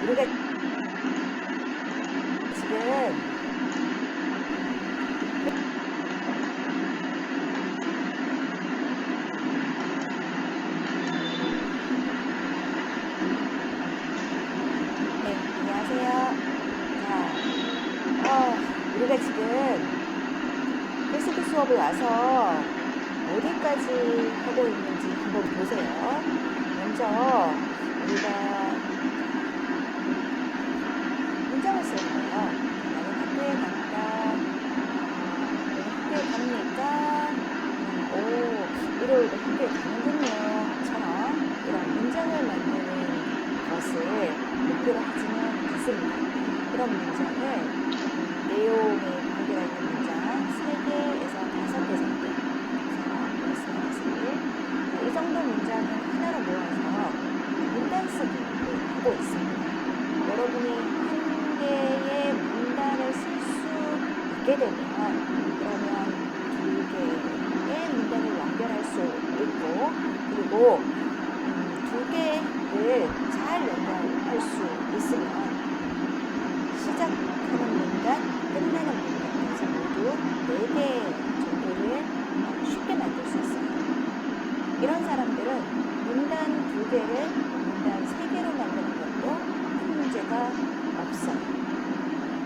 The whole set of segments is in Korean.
우리가 지금 네, 안녕하세요. 우리가 지금 필수기 수업을 와서 어디까지 하고 있는지 한번 보세요. 먼저 우리가 문장을 쓸 거예요. 나는 학교에 갔다. 학교에 갑니까? 일요일도 학교에 가는군요. 처럼 이런 문장을 만드는 것을 목표로 하지는 않습니다. 이런 문장을 내용에 관계가 있는 문장 3개에서 5개 정도 말씀하세요. 이 정도 문장을 하나로 모아서 문단 쓰기를 하고 있습니다. 여러분이 한 개의 문단을 쓸 수 있게 되면 그러면 2개의 문단을 연결할 수 있고, 그리고 2개를 잘 연결할 수 있으면 시작하는 문단, 끝내는 문단까지 모두 4개 정도를 쉽게 만들 수 있어요. 이런 사람들은 문단 2개를 문단 3개로 만드는 것도 큰 문제가 없어요.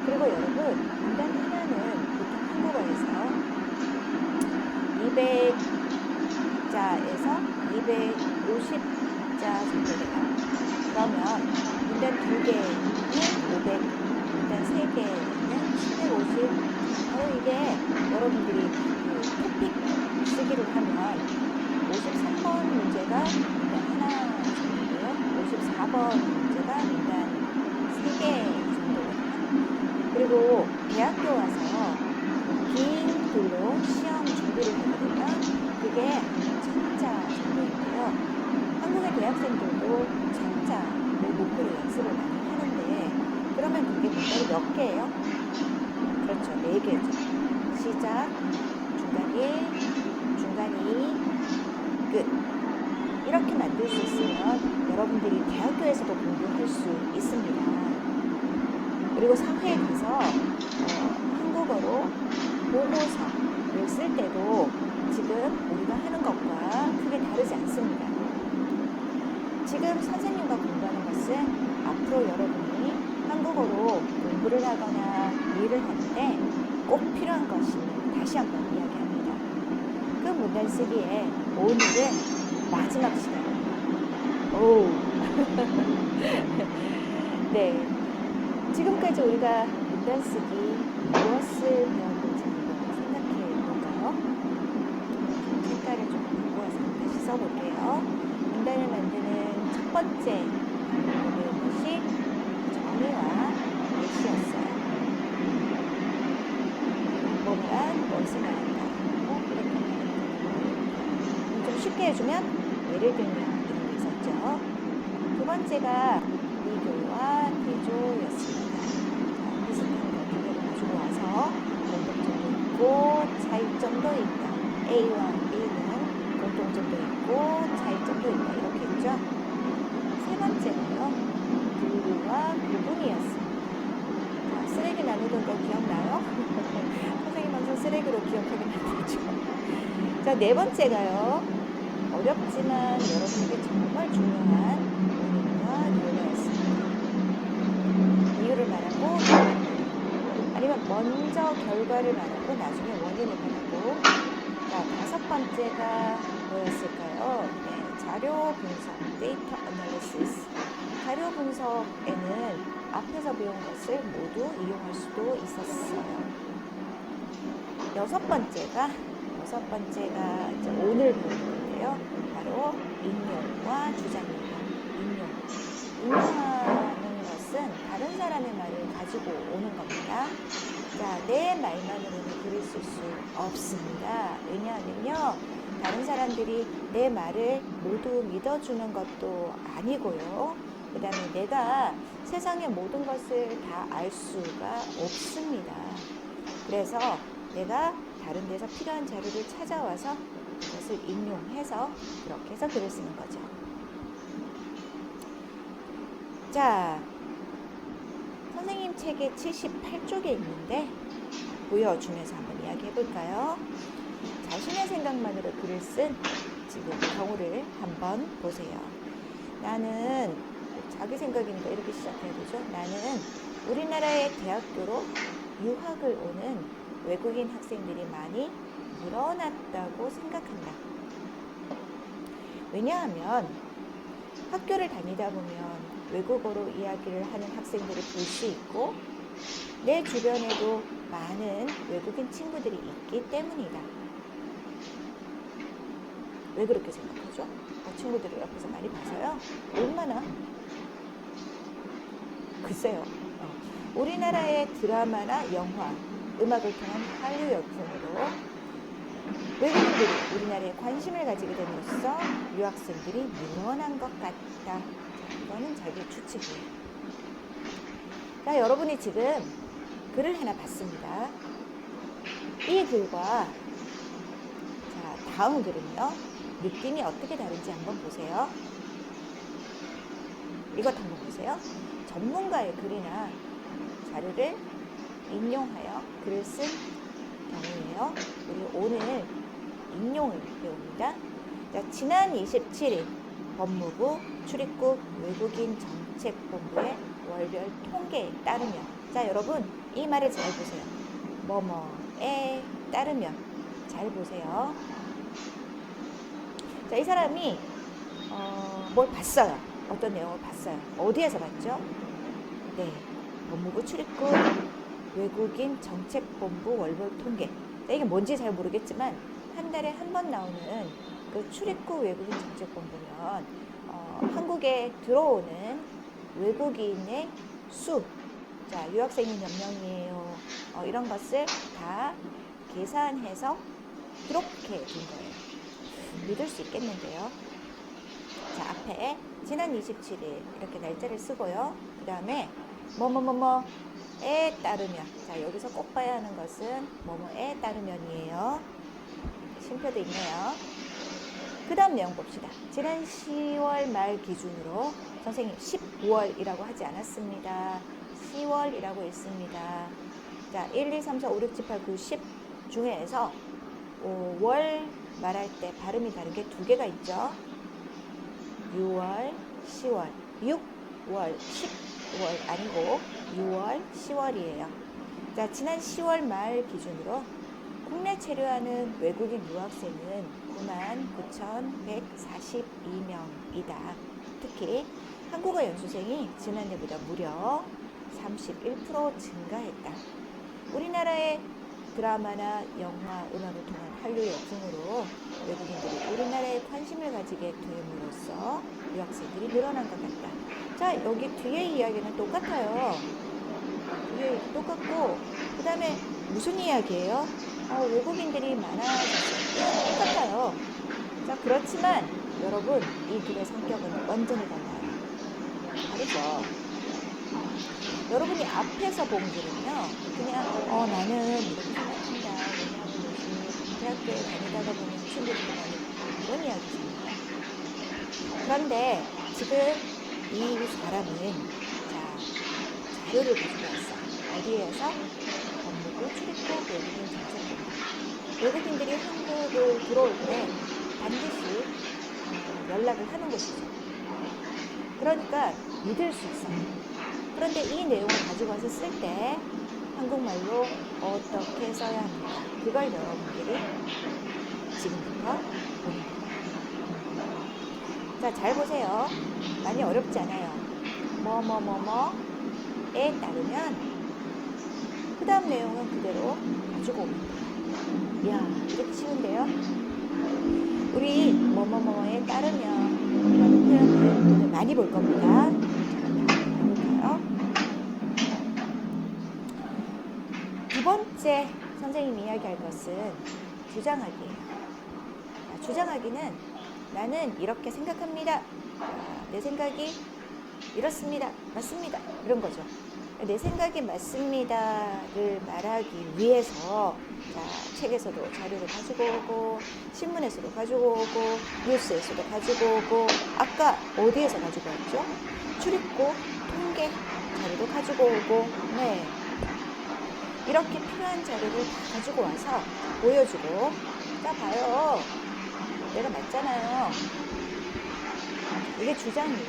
그리고 여러분, 문단 하나는 보통 한국어에서 200자에서 250자 정도 돼요. 그러면 문단 2개는 500, 문단 3개는 750. 바로 이게 여러분들이 토픽 쓰기를 하면 53번 문제가 문단 하나 정도고요. 54번 문제가 문단 3개 정도거든요. 그리고 대학교 와서 긴 글로 시험 준비를 하게 되면 그게 1000자 정도인데요. 한국의 대학생들도 1000자를 목표로 연습을 많이 하는데, 그러면 그게 문단이 몇 개예요? 그렇죠, 4개죠. 시작, 중간 1, 중간 2, 끝. 이렇게 만들 수 있으면 여러분들이 대학교에서도 공부할 수 있습니다. 그리고 사회에 가서 한국어로 보고서를 쓸 때도 지금 우리가 하는 것과 크게 다르지 않습니다. 지금 선생님과 공부하는 것은 앞으로 여러분이 한국어로 공부를 하거나 일을 하는데 꼭 필요한 것임을 다시 한번 이야기합니다. 그 문단 쓰기에 오늘은 마지막 시간입니다. 네, 지금까지 우리가 문단 쓰기 무엇을 배웠는지 한번 생각해 볼까요? 색깔을 좀 바꾸어서 다시 써볼게요. 문단을 만드는 첫 번째 배운 것이 정의와 예시였어요. 뭐란 무엇을 말한다. 좀 쉽게 해주면 예를 들면 이런 게 있었죠. 두 번째가 비교와 대조였습니다. 비슷한 거 2개를 가지고 와서 공통점도 있고 차이점도 있다. A와 B는 공통점도 있고 차이점도 있다. 이렇게 했죠. 세 번째는요, 분류와 구분이었습니다. 쓰레기 나누던 거 기억나요? 선생님 항상 쓰레기로 기억하게 만들죠. 자, 네 번째가요, 어렵지만 여러분에게 정말 중요한 원인과 결과였습니다. 이유를 말하고 아니면 먼저 결과를 말하고 나중에 원인을 말하고. 자, 다섯 번째가 뭐였을까요? 네, 자료 분석, 데이터 애널리시스. 자료 분석에는 앞에서 배운 것을 모두 이용할 수도 있었어요. 여섯 번째가 이제 오늘 배우는 건데요. 바로 인용과 주장이에요. 인용하는 것은 다른 사람의 말을 가지고 오는 겁니다. 자, 내 말만으로는 글을 쓸 수 없습니다. 왜냐하면요, 다른 사람들이 내 말을 모두 믿어주는 것도 아니고요. 그 다음에 내가 세상의 모든 것을 다 알 수가 없습니다. 그래서 내가 다른 데서 필요한 자료를 찾아와서 그것을 인용해서 그렇게 해서 글을 쓰는 거죠. 자, 선생님 책에 78쪽에 있는데 보여주면서 한번 이야기해 볼까요? 자신의 생각만으로 글을 쓴 지금 경우를 한번 보세요. 나는, 자기 생각이니까 이렇게 시작해야 되죠. 나는 우리나라의 대학교로 유학을 오는 외국인 학생들이 많이 늘어났다고 생각한다. 왜냐하면 학교를 다니다 보면 외국어로 이야기를 하는 학생들을 볼 수 있고 내 주변에도 많은 외국인 친구들이 있기 때문이다. 왜 그렇게 생각하죠? 친구들을 옆에서 많이 봐서요? 얼마나? 글쎄요. 우리나라의 드라마나 영화, 음악을 통한 한류 열풍으로 외국인들이 우리나라에 관심을 가지게 됨으로써 유학생들이 늘어난 것 같다. 자, 이거는 자기의 추측이에요. 자, 여러분이 지금 글을 하나 봤습니다. 이 글과 자, 다음 글은요. 느낌이 어떻게 다른지 한번 보세요. 이것 한번 보세요. 전문가의 글이나 자료를 인용하여 글을 쓴 경우예요. 우리 오늘 인용을 배웁니다. 자, 지난 27일 법무부 출입국 외국인 정책본부의 월별 통계에 따르면, 자, 여러분 이 말을 잘 보세요. 뭐뭐에 따르면, 잘 보세요. 자, 이 사람이 뭘 봤어요. 어떤 내용을 봤어요. 어디에서 봤죠? 네, 법무부 출입국 외국인 정책본부 월별 통계. 자, 이게 뭔지 잘 모르겠지만 한 달에 한 번 나오는 그 출입국 외국인 정책본부면 한국에 들어오는 외국인의 수, 자, 유학생이 몇 명이에요, 이런 것을 다 계산해서 이렇게 둔 거예요. 믿을 수 있겠는데요. 자, 앞에 지난 27일 이렇게 날짜를 쓰고요. 그 다음에 뭐뭐뭐뭐에 따르면, 자, 여기서 꼭 봐야 하는 것은 뭐뭐에 따르면이에요. 쉼표도 있네요. 그 다음 내용 봅시다. 지난 10월 말 기준으로, 선생님 10월이라고 하지 않았습니다. 10월이라고 있습니다. 자, 1, 2, 3, 4, 5, 6, 7, 8, 9, 10 중에서 월 말할 때 발음이 다른 게 두 개가 있죠. 6월, 10월, 6월, 10월 아니고 6월, 10월이에요. 자, 지난 10월 말 기준으로 국내 체류하는 외국인 유학생은 99,142명이다. 특히 한국어 연수생이 지난해보다 무려 31% 증가했다. 우리나라의 드라마나 영화, 음악을 통한 한류 열풍으로 외국인들이 우리나라에 관심을 가지게 됨으로써 유학생들이 늘어난 것 같다. 자, 여기 뒤에 이야기는 똑같아요. 뒤에 똑같고, 그 다음에 무슨 이야기예요? 외국인들이 많아졌어요. 똑같아요. 자, 그렇지만 여러분, 이 글의 성격은 완전히 달라요. 다르죠? 여러분이 앞에서 본 글은요, 그냥 나는 이렇게 생각한다. 왜냐하면 요즘 대학교에 다니다가 보면 친구들이 많이 이런 이야기잖아요. 그런데 지금 이 사람은, 자, 자료를 가지고 왔어요. 어디에서? 법무부 출입국 외국인 정책본부. 외국인들이 한국을 들어올 때 반드시 연락을 하는 곳이죠. 그러니까 믿을 수 있어요. 그런데 이 내용을 가지고 와서 쓸 때 한국말로 어떻게 써야 합니까? 그걸 여러분들이 지금부터 보는 거예요. 자, 잘 보세요. 많이 어렵지 않아요. 뭐뭐뭐뭐에 따르면 그 다음 내용은 그대로 가지고 오면 돼요. 이야, 이렇게 쉬운데요? 우리 뭐뭐뭐에 따르면 이라는 표현을 오늘 많이 볼 겁니다. 두 번째 선생님이 이야기할 것은 주장하기예요. 주장하기는 나는 이렇게 생각합니다. 내 생각이 이렇습니다. 맞습니다. 이런 거죠. 내 생각이 맞습니다를 말하기 위해서, 자, 책에서도 자료를 가지고 오고, 신문에서도 가지고 오고, 뉴스에서도 가지고 오고, 아까 어디에서 가지고 왔죠? 출입국 함께 자료도 가지고 오고, 네. 이렇게 필요한 자료를 다 가지고 와서 보여주고, 자, 봐요. 내가 맞잖아요. 이게 주장이에요.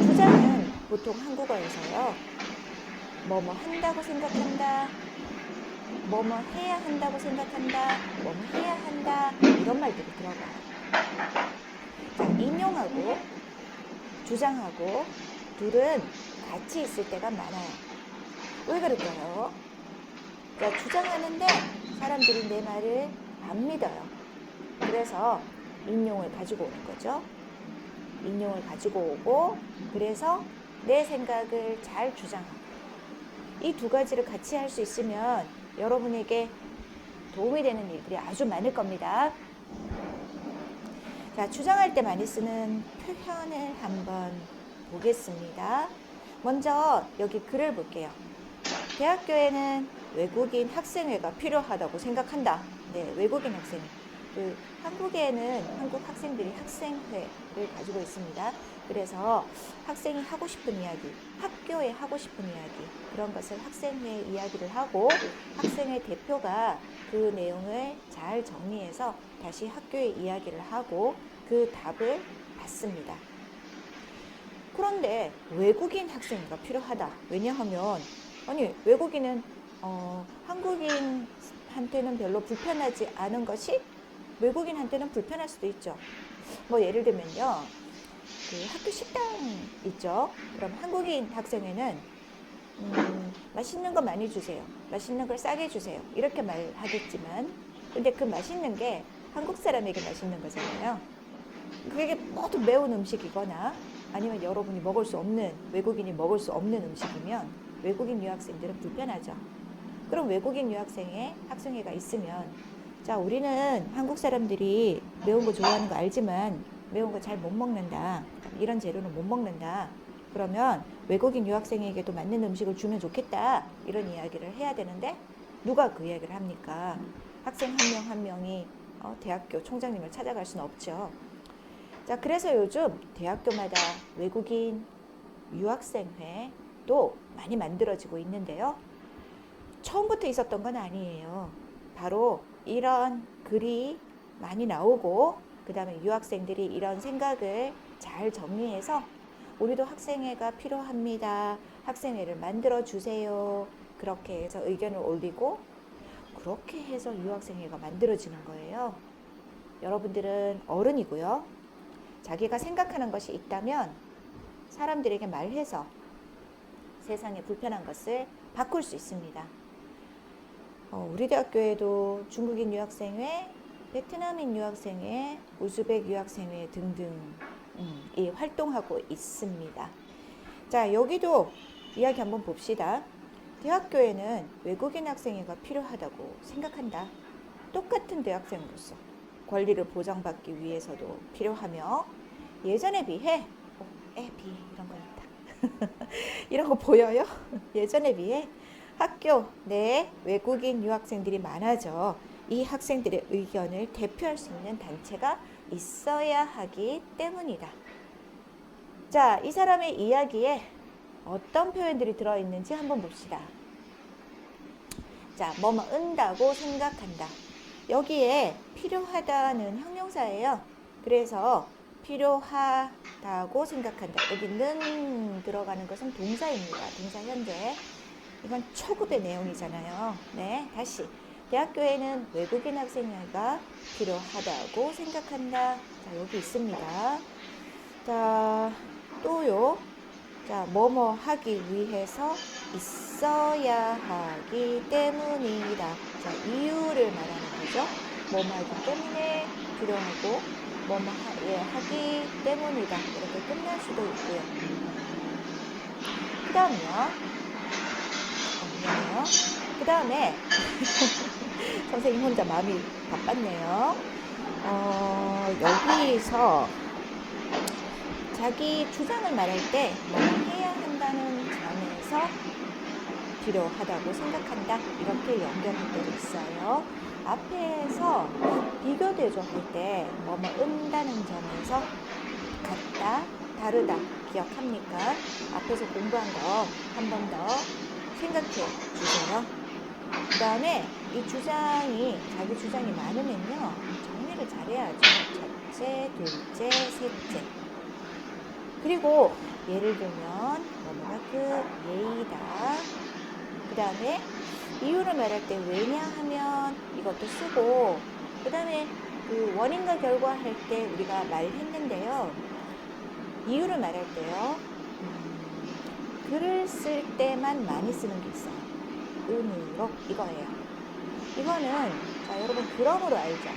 주장은 보통 한국어에서요. 뭐뭐 한다고 생각한다. 뭐뭐 해야 한다고 생각한다. 뭐뭐 해야 한다. 이런 말들이 들어가요. 자, 인용하고 주장하고 둘은 같이 있을 때가 많아요. 왜 그럴까요? 자, 주장하는데 사람들이 내 말을 안 믿어요. 그래서 인용을 가지고 오는 거죠. 인용을 가지고 오고, 그래서 내 생각을 잘 주장하고, 이 두 가지를 같이 할 수 있으면 여러분에게 도움이 되는 일들이 아주 많을 겁니다. 자, 주장할 때 많이 쓰는 표현을 한번 보겠습니다. 먼저 여기 글을 볼게요. 대학교에는 외국인 학생회가 필요하다고 생각한다. 네, 외국인 학생회. 한국에는 한국 학생들이 학생회를 가지고 있습니다. 그래서 학생이 하고 싶은 이야기, 학교에 하고 싶은 이야기, 그런 것을 학생회 이야기를 하고, 학생회 대표가 그 내용을 잘 정리해서 다시 학교에 이야기를 하고 그 답을 받습니다. 그런데 외국인 학생회가 필요하다. 왜냐하면 아니, 외국인은 한국인한테는 별로 불편하지 않은 것이 외국인한테는 불편할 수도 있죠. 뭐 예를 들면요, 그 학교 식당 있죠. 그럼 한국인 학생회는 맛있는 거 많이 주세요. 맛있는 걸 싸게 주세요. 이렇게 말하겠지만, 근데 그 맛있는 게 한국 사람에게 맛있는 거잖아요. 그게 모두 매운 음식이거나 아니면 여러분이 먹을 수 없는, 외국인이 먹을 수 없는 음식이면 외국인 유학생들은 불편하죠. 그럼 외국인 유학생회 학생회가 있으면, 자, 우리는 한국 사람들이 매운 거 좋아하는 거 알지만 매운 거 잘 못 먹는다. 이런 재료는 못 먹는다. 그러면 외국인 유학생에게도 맞는 음식을 주면 좋겠다. 이런 이야기를 해야 되는데 누가 그 이야기를 합니까? 학생 한 명 한 명이 대학교 총장님을 찾아갈 수는 없죠. 자, 그래서 요즘 대학교마다 외국인 유학생회도 많이 만들어지고 있는데요. 처음부터 있었던 건 아니에요. 바로 이런 글이 많이 나오고, 그 다음에 유학생들이 이런 생각을 잘 정리해서 우리도 학생회가 필요합니다. 학생회를 만들어 주세요. 그렇게 해서 의견을 올리고, 그렇게 해서 유학생회가 만들어지는 거예요. 여러분들은 어른이고요. 자기가 생각하는 것이 있다면 사람들에게 말해서 세상에 불편한 것을 바꿀 수 있습니다. 우리 대학교에도 중국인 유학생회, 베트남인 유학생회, 우즈벡 유학생회 등등이 활동하고 있습니다. 자, 여기도 이야기 한번 봅시다. 대학교에는 외국인 학생회가 필요하다고 생각한다. 똑같은 대학생으로서 권리를 보장받기 위해서도 필요하며, 예전에 비해 비 이런 거 있다. 이런 거 보여요? 예전에 비해 학교 내 외국인 유학생들이 많아져 이 학생들의 의견을 대표할 수 있는 단체가 있어야 하기 때문이다. 자, 이 사람의 이야기에 어떤 표현들이 들어있는지 한번 봅시다. 자, 뭐뭐 은다고 생각한다. 여기에 필요하다는 형용사예요. 그래서 필요하다고 생각한다. 여기는 들어가는 것은 동사입니다. 동사 현재. 이건 초급의 내용이잖아요. 네, 다시. 대학교에는 외국인 학생회가 필요하다고 생각한다. 자, 여기 있습니다. 자, 또요. 자, 뭐뭐 하기 위해서 있어야 하기 때문이다. 자, 이유를 말하는 거죠. 뭐뭐 하기 때문에 필요하고, 뭐뭐 하기 때문이다. 이렇게 끝날 수도 있고요. 그 다음요. 그 다음에 선생님 혼자 마음이 바빴네요. 여기서 자기 주장을 말할 때 뭐 해야 한다는 점에서 필요하다고 생각한다. 이렇게 연결할 때도 있어요. 앞에서 비교 대조할 때 뭐뭐 은다는 점에서 같다, 다르다 기억합니까? 앞에서 공부한 거 한 번 더 생각해 주세요. 그 다음에 이 주장이 자기 주장이 많으면요 정리를 잘해야죠. 첫째, 둘째, 셋째. 그리고 예를 들면 뭐뭐가 그 예의다. 그 다음에 이유를 말할 때 왜냐 하면 이것도 쓰고, 그 다음에 그 원인과 결과 할 때 우리가 말했는데요. 이유를 말할 때요. 글을 쓸 때만 많이 쓰는 게 있어요. 음으로 이거예요. 이거는 자 여러분 그럼으로 알죠?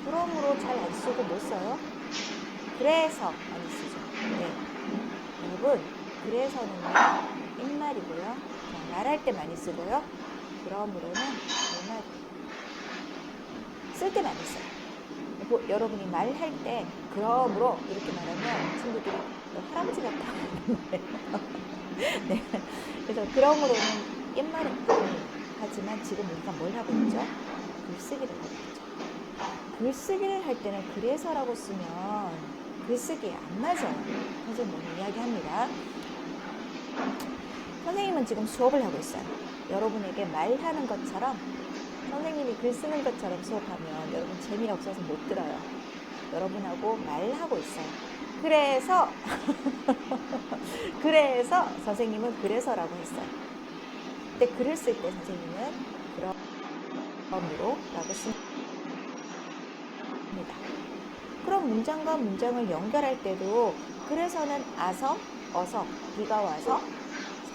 그럼으로 잘 안 쓰고 못 써요? 그래서 많이 쓰죠. 네. 여러분 그래서는요 입말이고요. 자, 말할 때 많이 쓰고요. 그럼으로는 정말 쓸 때 많이 써요. 여러분이 말할 때 그럼으로 이렇게 말하면 친구들이 할아버지 같아. 네. 그래서 그럼으로는 옛말은 하지만 지금 우리가 뭘 하고 있죠? 글쓰기를 하고 있죠. 글쓰기를 할 때는 그래서라고 쓰면 글쓰기에 안 맞아요. 선생님은 이야기합니다. 선생님은 지금 수업을 하고 있어요. 여러분에게 말하는 것처럼 선생님이 글 쓰는 것처럼 수업하면 여러분 재미없어서 못 들어요. 여러분하고 말하고 있어요. 그래서 그래서 선생님은 그래서라고 했어요. 근데 글을 쓸 때 선생님은 그럼으로 라고 씁니다. 그럼 문장과 문장을 연결할 때도 그래서는 아서, 어서, 비가 와서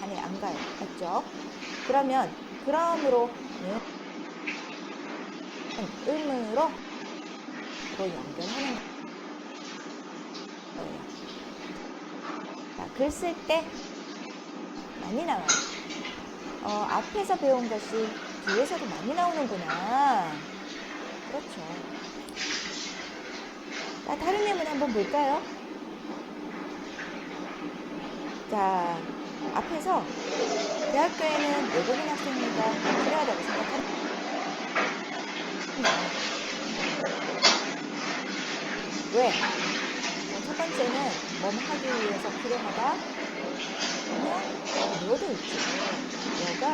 산에 안 가요. 맞죠? 그러면 그럼으로는 음으로 연결하는 거예요. 자, 글 쓸 때 많이 나와요. 앞에서 배운 것이 뒤에서도 많이 나오는구나. 그렇죠. 자, 다른 예문 한번 볼까요? 자, 앞에서 대학교에는 외국인 학생보다 필요하다고 생각합니다. 왜? 첫 번째는 뭐뭐 하기 위해서 필요하다? 그냥 뭐도 있죠. 뭐가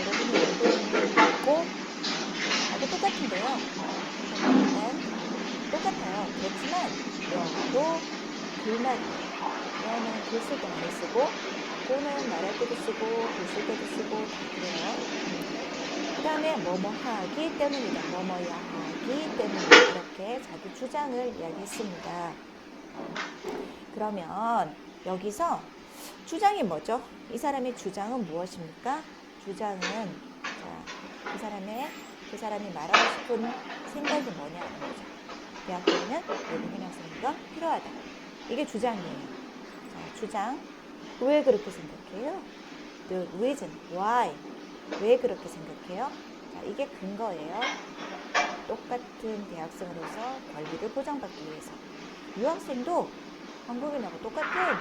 여러분이 알고 있는 거 있고 하고 똑같은데요. 똑같아요. 그렇지만 영어도 글말이에요. 영어는 글 쓸 때 많이 쓰고 고는 말할 때도 쓰고 글 쓸 때도 쓰고 다 그래요. 그 다음에 뭐뭐 하기 때문이다. 뭐뭐야 하기 때문이다. 이렇게 자기 주장을 이야기했습니다. 그러면 여기서 주장이 뭐죠? 이 사람의 주장은 무엇입니까? 주장은 자, 그 사람이 말하고 싶은 생각이 뭐냐는 거죠. 대학교에는 외국인 학생이 필요하다. 이게 주장이에요. 자, 주장. 왜 그렇게 생각해요? The reason, why. 왜 그렇게 생각해요? 자, 이게 근거예요. 똑같은 대학생으로서 권리를 보장받기 위해서. 유학생도 한국인하고 똑같은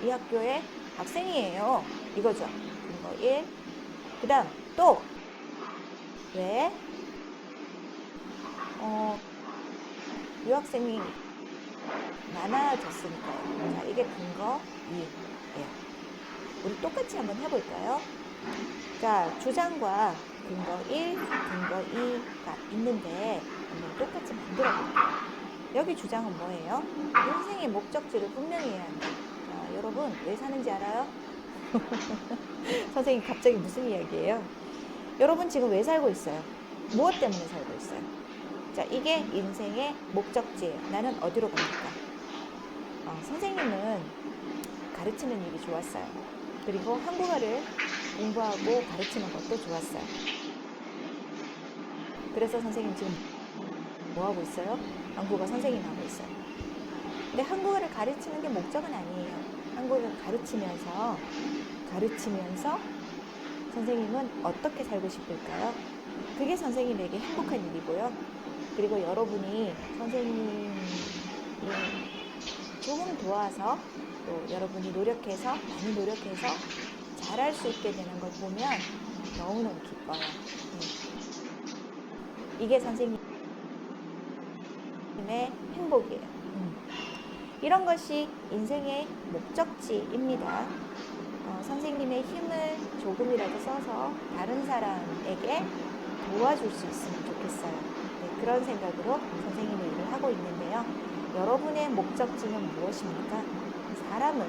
이 학교의 학생이에요. 이거죠. 근거 1. 그 다음 또 왜? 유학생이 많아졌으니까요. 자, 이게 근거 2예요. 우리 똑같이 한번 해볼까요? 자, 주장과 근거 1, 근거 2가 있는데 한번 똑같이 만들어 볼게요. 여기 주장은 뭐예요? 인생의 목적지를 분명히 해야 한다. 자, 여러분 왜 사는지 알아요? 선생님 갑자기 무슨 이야기예요? 여러분 지금 왜 살고 있어요? 무엇 때문에 살고 있어요? 자, 이게 인생의 목적지예요. 나는 어디로 갑니까? 선생님은 가르치는 일이 좋았어요. 그리고 한국어를 공부하고 가르치는 것도 좋았어요. 그래서 선생님 지금 뭐 하고 있어요? 한국어 선생님 하고 있어요. 근데 한국어를 가르치는 게 목적은 아니에요. 한국어를 가르치면서 선생님은 어떻게 살고 싶을까요? 그게 선생님에게 행복한 일이고요. 그리고 여러분이 선생님이 조금 도와서 또 여러분이 많이 노력해서 잘할 수 있게 되는 걸 보면 너무너무 기뻐요. 이게 선생님의 행복이에요. 이런 것이 인생의 목적지입니다. 선생님의 힘을 조금이라도 써서 다른 사람에게 도와줄 수 있으면 좋겠어요. 네, 그런 생각으로 선생님의 일을 하고 있는데요. 여러분의 목적지는 무엇입니까? 사람은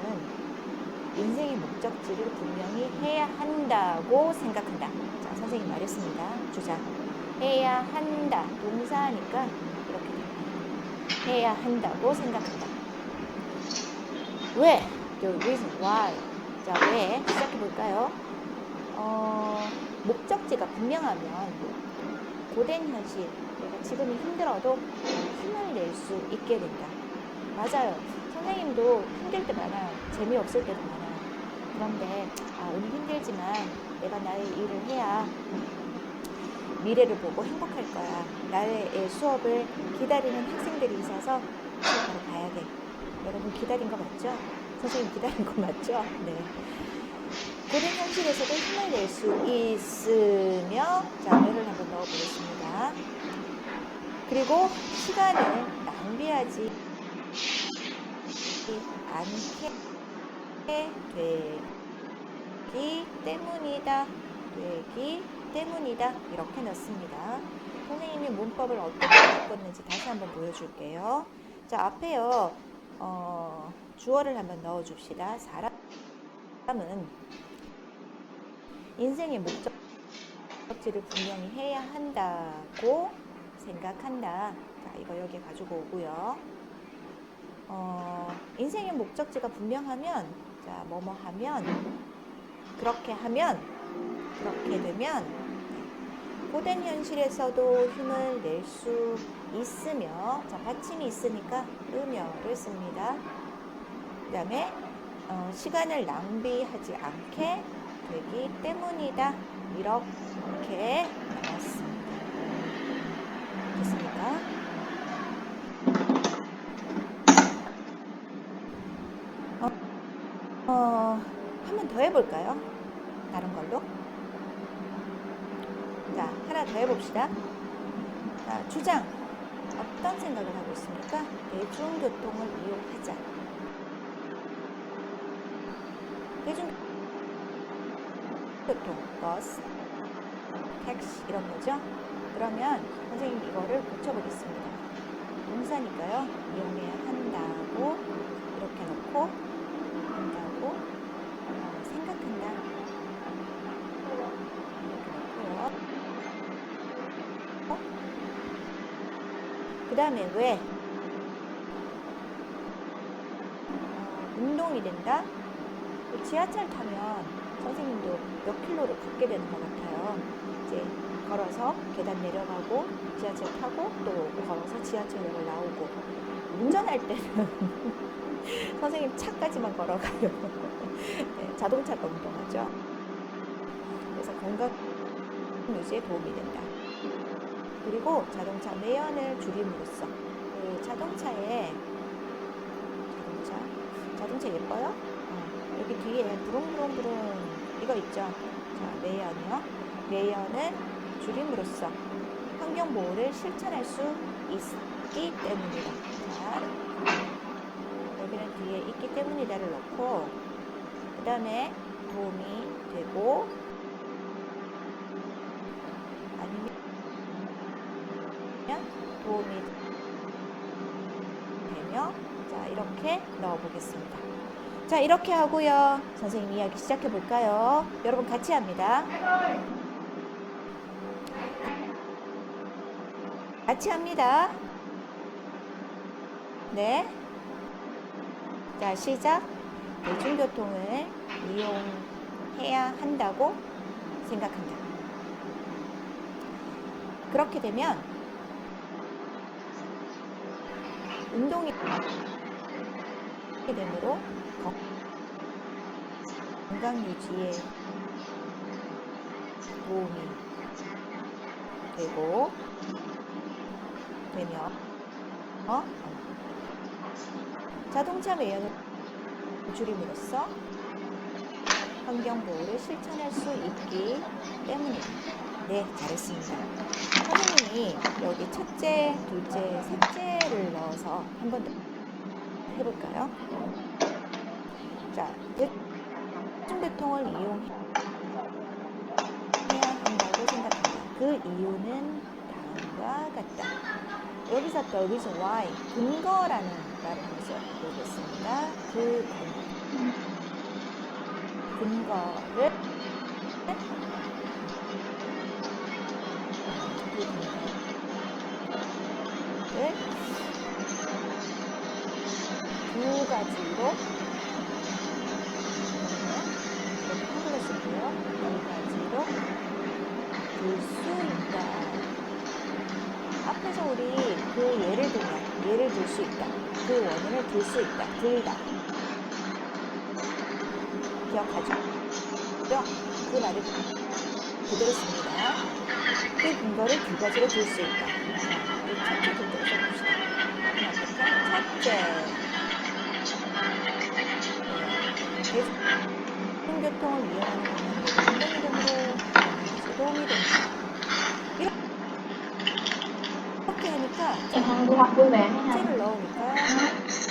인생의 목적지를 분명히 해야 한다고 생각한다. 자, 선생님 말했습니다. 주장. 해야 한다. 동사니까 이렇게 됩니다. 해야 한다고 생각한다. 왜? The reason why. 자, 왜? 시작해 볼까요? 목적지가 분명하면 고된 현실, 내가 지금이 힘들어도 힘을 낼 수 있게 된다. 맞아요. 선생님도 힘들 때 많아요. 재미없을 때도 많아요. 그런데 오늘 힘들지만 내가 나의 일을 해야 미래를 보고 행복할 거야. 나의 수업을 기다리는 학생들이 있어서 수업하러 가야 돼. 여러분 기다린 거 맞죠? 선생님 기다린 거 맞죠? 네. 고된 현실에서도 힘을 낼 수 있으며 자료를 한번 넣어보겠습니다. 그리고 시간을 낭비하지 않게 되기 때문이다. 이렇게 넣습니다. 선생님이 문법을 어떻게 바꿨는지 다시 한번 보여줄게요. 자, 앞에요. 주어를 한번 넣어줍시다. 사람은 인생의 목적지를 분명히 해야 한다고 생각한다. 자, 이거 여기 가지고 오고요. 인생의 목적지가 분명하면, 자, 뭐뭐 하면, 그렇게 되면, 고된 현실에서도 힘을 낼 수 있으며, 자, 받침이 있으니까 으며를 씁니다. 그 다음에, 시간을 낭비하지 않게 되기 때문이다. 이렇게 나왔습니다. 됐습니까? 한 번 더 해볼까요? 다른 걸로. 자, 하나 더 해봅시다. 자, 주장. 어떤 생각을 하고 있습니까? 대중교통을 이용하자. 대중교통, 버스, 택시 이런 거죠. 그러면 선생님 이거를 고쳐보겠습니다. 동사니까요. 이용해야 한다고 이렇게 놓고 한다고 생각한다. 이렇게 놓고요. 그 다음에 왜? 운동이 된다. 지하철 타면 선생님도 몇 킬로를 걷게 되는 것 같아요. 이제 걸어서 계단 내려가고 지하철 타고 또 걸어서 지하철역을 나오고 운전할 때는 선생님 차까지만 걸어가요. 네, 자동차가 운동하죠. 그래서 건강 유지에 도움이 된다. 그리고 자동차 매연을 줄임으로써 그 자동차 예뻐요? 여기 뒤에 부릉부릉부릉 이거 있죠? 자, 매연을 줄임으로써 환경보호를 실천할 수 있기 때문이다. 자, 여기는 뒤에 있기 때문이다를 넣고 그 다음에 도움이 되고 아니면 도움이 되며 자, 이렇게 넣어보겠습니다. 자, 이렇게 하고요. 선생님 이야기 시작해 볼까요? 여러분 같이 합니다. 같이 합니다. 네. 자, 시작. 대중교통을 이용해야 한다고 생각한다. 그렇게 되면 운동이 되므로 건강 유지에 도움이 되며 자동차 매연을 줄임으로써 환경보호를 실천할 수 있기 때문입니다. 네, 잘했습니다. 선생님이 여기 첫째, 둘째, 셋째를 넣어서 한 번 더 해볼까요? 자, 대중교통을 이용해야 한다고 생각한다. 그 이유는 다음과 같다. 여기서 the reason why, 근거라는 말을 한번 써보겠습니다. 그 근거를 두 가지로 이렇게 한글로 쓸게요. 두 가지로 들 수 있다. 앞에서 우리 그 예를 들면 예를 들 수 있다. 그 원인을 들 수 있다. 들다. 기억하죠? 그 말을 그대로 씁니다. 그 근거를 두 가지로 들 수 있다. 자, 우리 첫째, 둘째로 써봅시다. 첫째, 대중교통을 이용하는 것만으로도 운동이동으로 도움이 된다. 이렇게 하니까 Em Hân đi học vui vẻ thế nào? 째를 넣으니까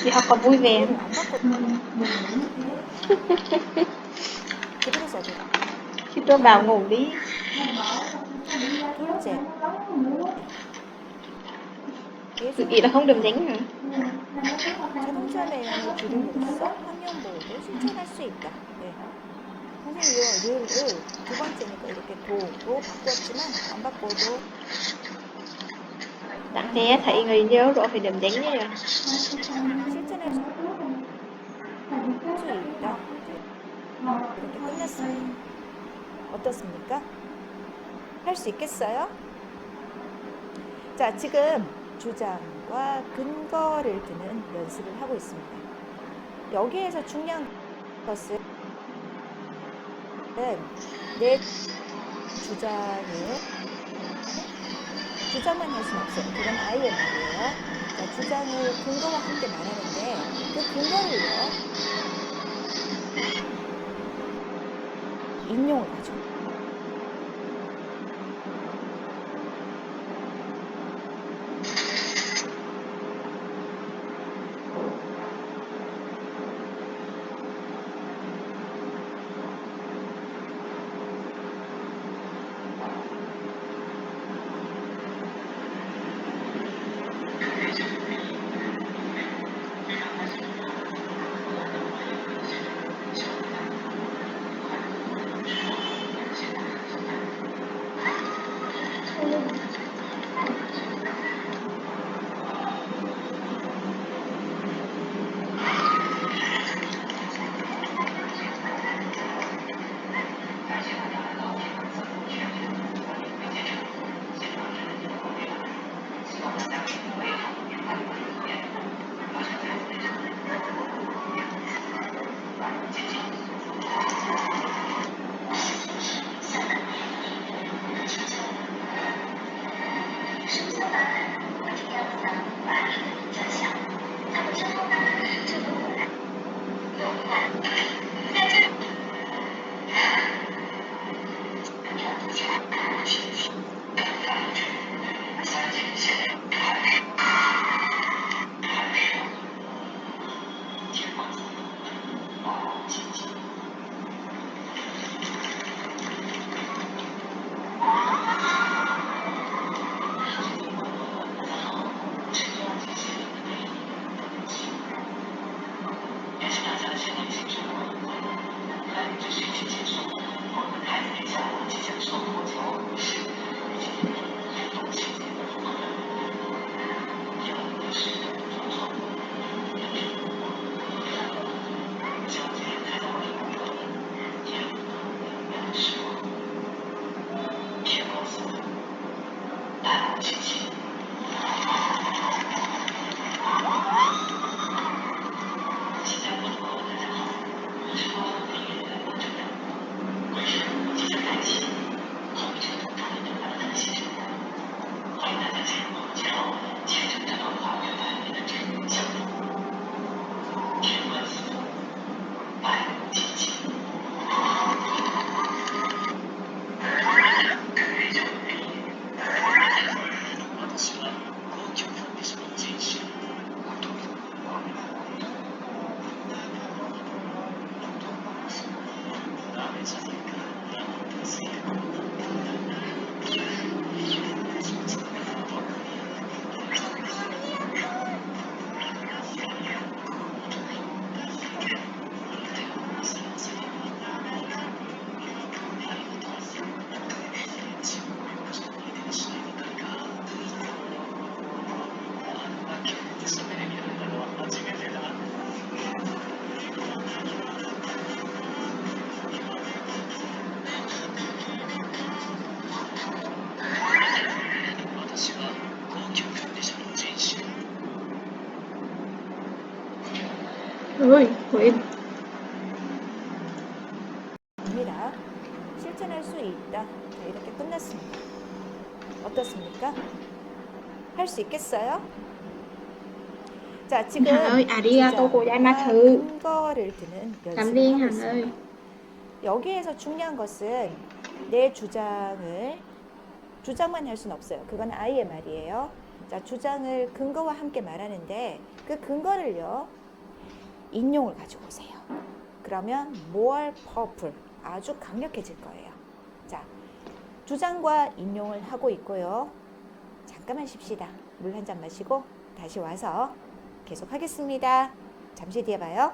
Đi học còn vui vẻ. 이해를 안 받고 그대로 써도 Chứ tôi bảo ngủ đi. 둘째 Ý là không được nhánh hả? 자동차 매연을 줄임으로써 환경 보호도 실천할 수 있다. 네. 선생님 요 를 두 번째니까 이렇게 도로 바꿨지만 안 바꿔도 Đặng thế thấy người nhớ rồi phải điểm nhánh nhỉ? 실천할 수 있다. 이렇게 끝났습니다. 어떻습니까? 할 수 있겠어요? 자, 지금 주장과 근거를 드는 연습을 하고 있습니다. 여기에서 중요한 것은 내 주장만 할 수는 없어요. 그건 아이의 말이에요. 자, 주장을 근거와 함께 말하는데 그 근거를요 인용을 하죠. ơi, của em. 입니다. 실천할 수 있다. 자, 이렇게 끝났습니다. 어떻습니까? 할 수 있겠어요? 자, 지금 Hạnh ơi, arigato 주장과 gozaimasu. 근거를 드는 Làm 연습을 đi 하고 Hạnh 있습니다. ơi. 여기에서 중요한 것은 내 주장만 할 수는 없어요. 그건 아이의 말이에요. 자, 주장을 근거와 함께 말하는데 그 근거를요, 인용을 가지고 오세요. 그러면 more powerful, 아주 강력해질 거예요. 자, 주장과 인용을 하고 있고요. 잠깐만 쉽시다. 물 한 잔 마시고 다시 와서 계속 하겠습니다. 잠시 뒤에 봐요.